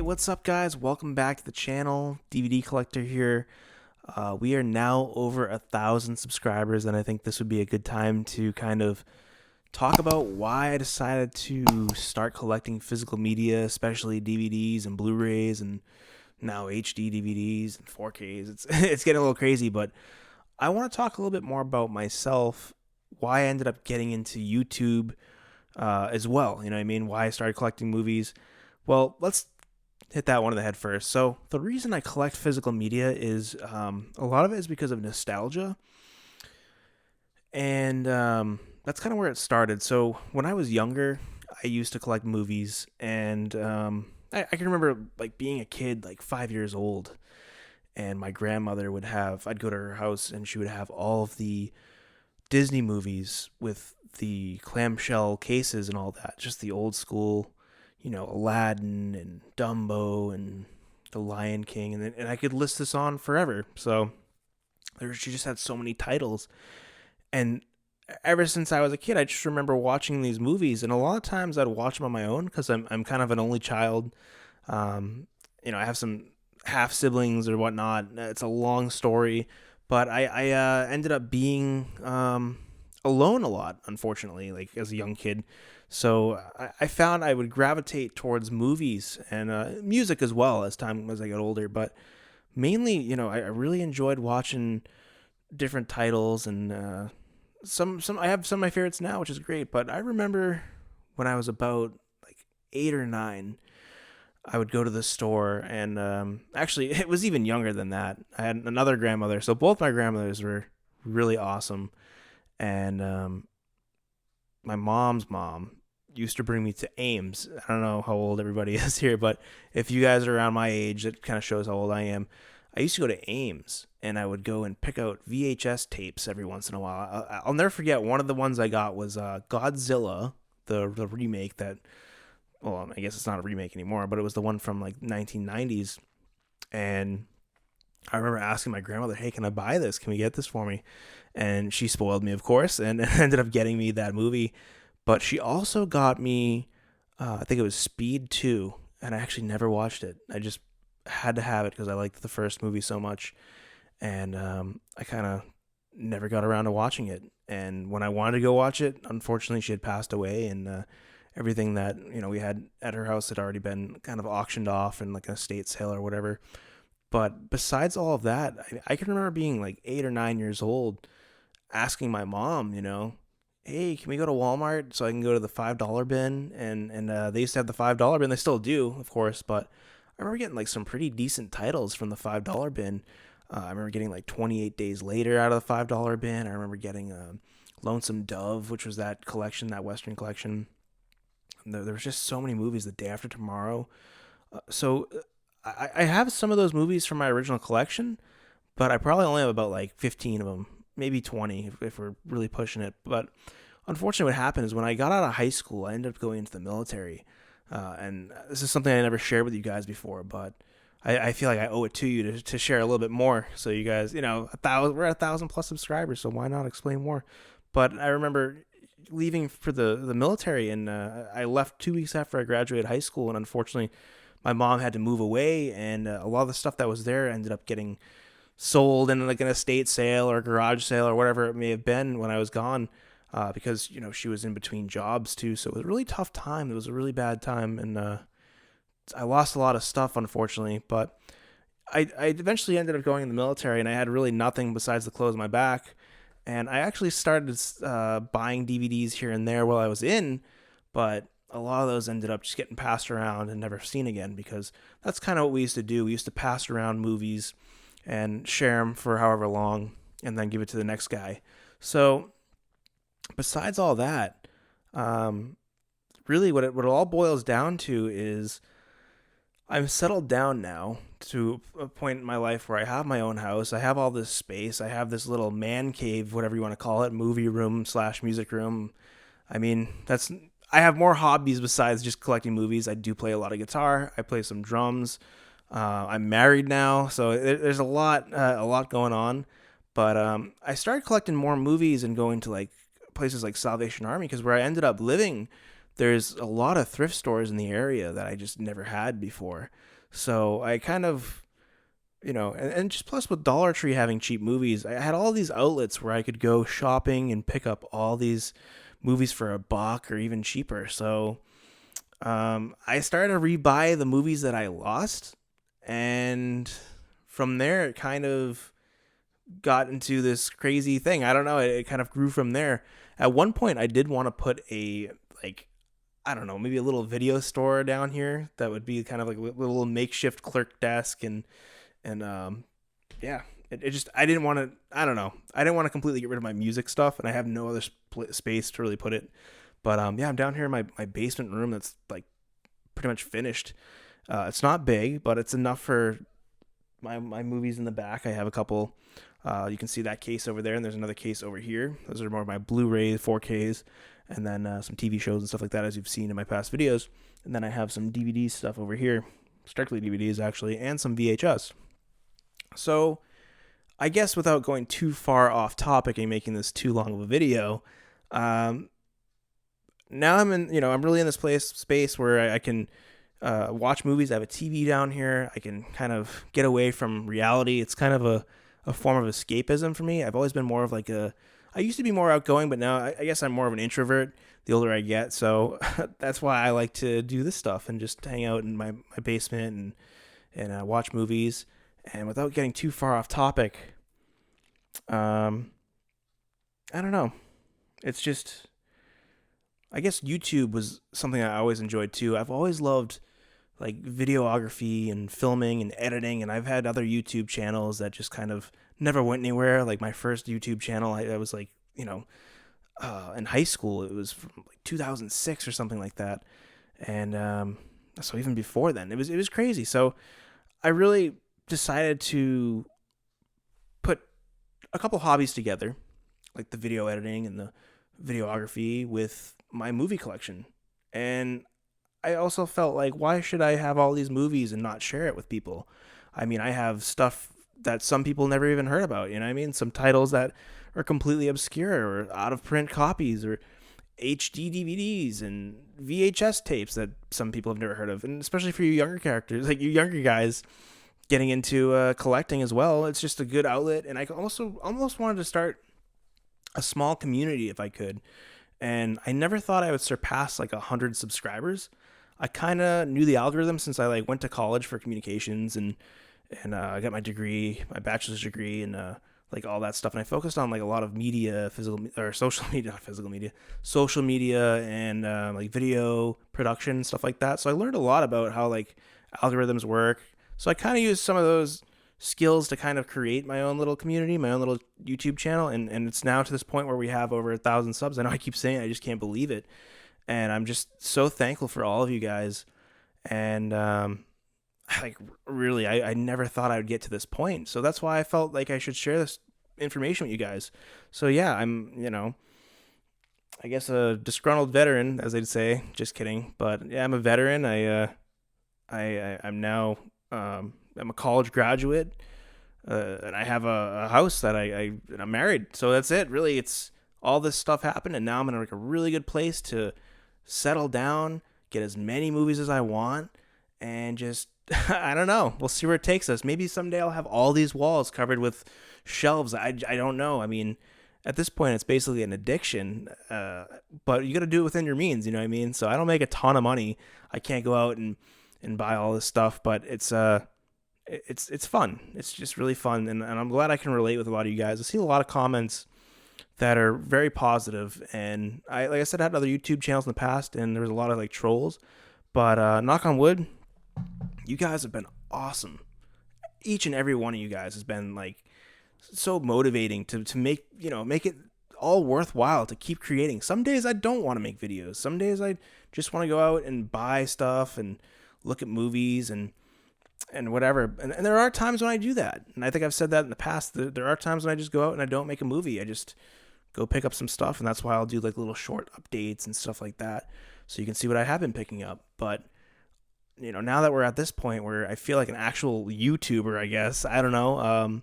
what's up, guys? Welcome back to the channel. DVD Collector here. We are now over 1,000 subscribers, and I think this would be a good time to kind of talk about why I decided to start collecting physical media, especially DVDs and Blu-rays, and now HD DVDs and 4Ks. It's getting a little crazy, but I want to talk a little bit more about myself, why I ended up getting into YouTube as well. You know what I mean? Why I started collecting movies. Well, let's hit that one in the head first. So the reason I collect physical media is a lot of it is because of nostalgia, and that's kind of where it started. So when I was younger, I used to collect movies, and I can remember like being a kid, like 5 years old, and my grandmother would have. I'd go to her house, and she would have all of the Disney movies with the clamshell cases and all that, just the old school, Aladdin and Dumbo and The Lion King, and I could list this on forever. So she just had so many titles, and ever since I was a kid, I just remember watching these movies, and a lot of times I'd watch them on my own because I'm kind of an only child. I have some half siblings or whatnot. It's a long story, but I ended up being alone a lot, unfortunately, like as a young kid. So I found I would gravitate towards movies and music as well as I got older. But mainly, I really enjoyed watching different titles, and some I have some of my favorites now, which is great. But I remember when I was about like 8 or 9, I would go to the store, and actually it was even younger than that. I had another grandmother, so both my grandmothers were really awesome, and my mom's mom used to bring me to Ames. I don't know how old everybody is here, but if you guys are around my age, it kind of shows how old I am. I used to go to Ames, and I would go and pick out VHS tapes every once in a while. I'll never forget, one of the ones I got was Godzilla, the remake that, well, I guess it's not a remake anymore, but it was the one from like 1990s. And I remember asking my grandmother, "Hey, can I buy this? Can we get this for me?" And she spoiled me, of course, and ended up getting me that movie. But she also got me, I think it was Speed 2, and I actually never watched it. I just had to have it because I liked the first movie so much, and I kind of never got around to watching it. And when I wanted to go watch it, unfortunately, she had passed away, and everything that we had at her house had already been kind of auctioned off in like an estate sale or whatever. But besides all of that, I can remember being like 8 or 9 years old, asking my mom, "Hey, can we go to Walmart so I can go to the $5 bin?" And they used to have the $5 bin. They still do, of course, but I remember getting like some pretty decent titles from the $5 bin. I remember getting like 28 Days Later out of the $5 bin. I remember getting Lonesome Dove, which was that collection, that Western collection. There was just so many movies. The Day After Tomorrow. I have some of those movies from my original collection, but I probably only have about like 15 of them, maybe 20 if we're really pushing it. But unfortunately, what happened is when I got out of high school, I ended up going into the military. And this is something I never shared with you guys before, but I feel like I owe it to you to share a little bit more. So you guys, we're at 1,000 plus subscribers, so why not explain more? But I remember leaving for the military, and I left 2 weeks after I graduated high school, and unfortunately my mom had to move away, and a lot of the stuff that was there ended up getting sold in like an estate sale or garage sale or whatever it may have been when I was gone, because she was in between jobs too, so it was a really tough time. It was a really bad time, and I lost a lot of stuff, unfortunately. But I eventually ended up going in the military, and I had really nothing besides the clothes on my back. And I actually started buying DVDs here and there while I was in, but a lot of those ended up just getting passed around and never seen again, because that's kind of what we used to do. We used to pass around movies and share them for however long and then give it to the next guy. So besides all that, really what it all boils down to is I'm settled down now to a point in my life where I have my own house. I have all this space. I have this little man cave, whatever you want to call it, movie room / music room. I mean, I have more hobbies besides just collecting movies. I do play a lot of guitar. I play some drums. I'm married now, so there's a lot going on. But I started collecting more movies and going to like places like Salvation Army, because where I ended up living, there's a lot of thrift stores in the area that I just never had before. So I kind of, and just plus with Dollar Tree having cheap movies, I had all these outlets where I could go shopping and pick up all these movies for a buck or even cheaper. So I started to rebuy the movies that I lost, and from there it kind of got into this crazy thing. I don't know. It kind of grew from there. At one point, I did want to put a like I don't know, maybe a little video store down here that would be kind of like a little makeshift clerk desk and yeah. It just I didn't want to I don't know I didn't want to completely get rid of my music stuff, and I have no other space to really put it. But yeah, I'm down here in my basement room that's like pretty much finished. It's not big, but it's enough for my movies in the back. I have a couple. You can see that case over there, and there's another case over here. Those are more of my Blu-rays, 4Ks, and then some TV shows and stuff like that, as you've seen in my past videos. And then I have some DVD stuff over here, strictly DVDs actually, and some VHS. So I guess without going too far off topic and making this too long of a video, um, now I'm really in this space where I can watch movies. I have a TV down here. I can kind of get away from reality. It's kind of a form of escapism for me. I've always been more of like I used to be more outgoing, but now I guess I'm more of an introvert the older I get. So that's why I like to do this stuff and just hang out in my basement and watch movies. And without getting too far off topic, um, I don't know. It's just, I guess YouTube was something I always enjoyed too. I've always loved like videography and filming and editing, and I've had other YouTube channels that just kind of never went anywhere. Like my first YouTube channel, I was like, in high school. It was from like 2006 or something like that, and so even before then, it was crazy. So I really decided to put a couple hobbies together, like the video editing and the videography with my movie collection. And I also felt like, why should I have all these movies and not share it with people? I mean, I have stuff that some people never even heard about, you know what I mean? Some titles that are completely obscure or out of print copies or HD DVDs and VHS tapes that some people have never heard of. And especially for you younger characters, like you younger guys getting into collecting as well, it's just a good outlet. And I also almost wanted to start a small community if I could. And I never thought I would surpass like 100 subscribers. I kind of knew the algorithm since I like went to college for communications and I got my degree, my bachelor's degree, and like all that stuff. And I focused on like a lot of media, physical or social media, not physical media, social media, and like video production stuff like that. So I learned a lot about how like algorithms work. So I kind of used some of those skills to kind of create my own little community, my own little YouTube channel, and it's now to this point where we have over 1,000 subs. I know I keep saying it, I just can't believe it, and I'm just so thankful for all of you guys. And like really, I never thought I would get to this point, so that's why I felt like I should share this information with you guys. So yeah, I'm I guess a disgruntled veteran, as they'd say. Just kidding, but yeah, I'm a veteran. I'm now I'm a college graduate, and I have a house that I'm married. So that's it. Really, it's all this stuff happened, and now I'm in like a really good place to settle down, get as many movies as I want, and just I don't know. We'll see where it takes us. Maybe someday I'll have all these walls covered with shelves. I don't know. I mean, at this point, it's basically an addiction. But you got to do it within your means. You know what I mean? So I don't make a ton of money. I can't go out and buy all this stuff, but it's fun. It's just really fun, and I'm glad I can relate with a lot of you guys. I see a lot of comments that are very positive, and like I said, I had other YouTube channels in the past, and there was a lot of like trolls, but knock on wood, you guys have been awesome. Each and every one of you guys has been like so motivating to make it all worthwhile to keep creating. Some days I don't want to make videos. Some days I just want to go out and buy stuff and look at movies and whatever. And there are times when I do that. And I think I've said that in the past. There are times when I just go out and I don't make a movie. I just go pick up some stuff, and that's why I'll do like little short updates and stuff like that, so you can see what I have been picking up. But now that we're at this point where I feel like an actual YouTuber, I guess, I don't know,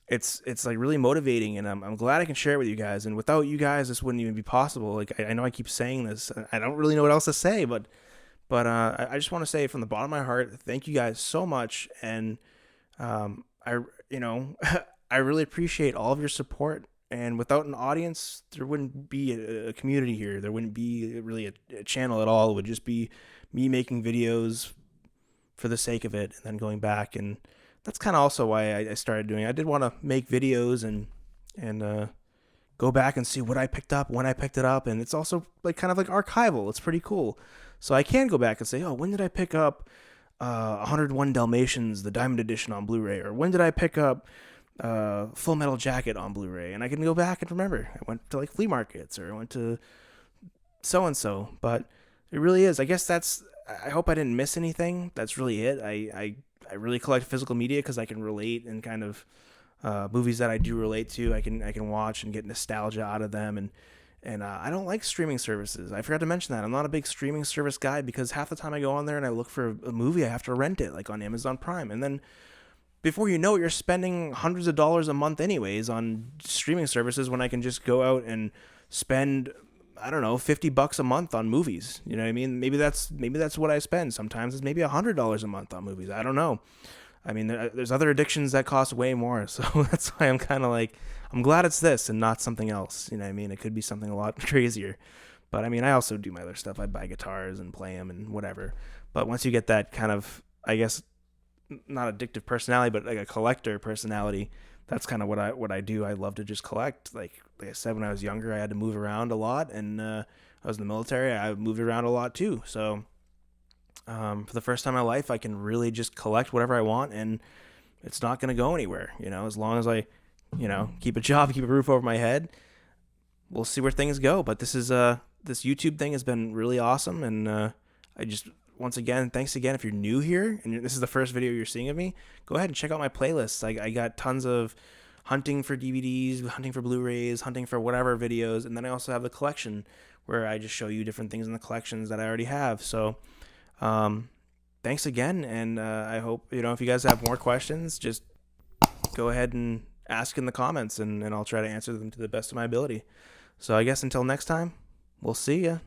it's like really motivating, and I'm glad I can share it with you guys. And without you guys, this wouldn't even be possible. Like I know I keep saying this, I don't really know what else to say, but But I just want to say from the bottom of my heart, thank you guys so much. And I, you know, I really appreciate all of your support. And without an audience, there wouldn't be a community here. There wouldn't be really a channel at all. It would just be me making videos for the sake of it and then going back. And that's kind of also why I started doing it. I did want to make videos and go back and see what I picked up, when I picked it up. And it's also like kind of like archival. It's pretty cool. So I can go back and say, oh, when did I pick up 101 Dalmatians, the Diamond Edition on Blu-ray? Or when did I pick up Full Metal Jacket on Blu-ray? And I can go back and remember. I went to like flea markets, or I went to so-and-so. But it really is. I guess I hope I didn't miss anything. That's really it. I really collect physical media because I can relate, and kind of movies that I do relate to, I can watch and get nostalgia out of them. And I don't like streaming services. I forgot to mention that. I'm not a big streaming service guy, because half the time I go on there and I look for a movie, I have to rent it, like on Amazon Prime. And then before you know it, you're spending hundreds of dollars a month anyways on streaming services, when I can just go out and spend, I don't know, $50 a month on movies. You know what I mean? Maybe that's what I spend. Sometimes it's maybe $100 a month on movies. I don't know. I mean, there's other addictions that cost way more. So that's why I'm kind of like, I'm glad it's this and not something else. You know what I mean? It could be something a lot crazier. But I mean, I also do my other stuff. I buy guitars and play them and whatever. But once you get that kind of, I guess, not addictive personality, but like a collector personality, that's kind of what I do. I love to just collect. Like I said, when I was younger, I had to move around a lot, and I was in the military. I moved around a lot too. So for the first time in my life, I can really just collect whatever I want, and it's not going to go anywhere. As long as I, keep a job, keep a roof over my head, we'll see where things go. But this YouTube thing has been really awesome, and I just, once again, thanks again. If you're new here and this is the first video you're seeing of me, go ahead and check out my playlists. I got tons of hunting for DVDs, hunting for Blu-rays, hunting for whatever videos, and then I also have the collection where I just show you different things in the collections that I already have. So thanks again, and I hope, if you guys have more questions, just go ahead and ask in the comments, and I'll try to answer them to the best of my ability. So I guess until next time, we'll see ya.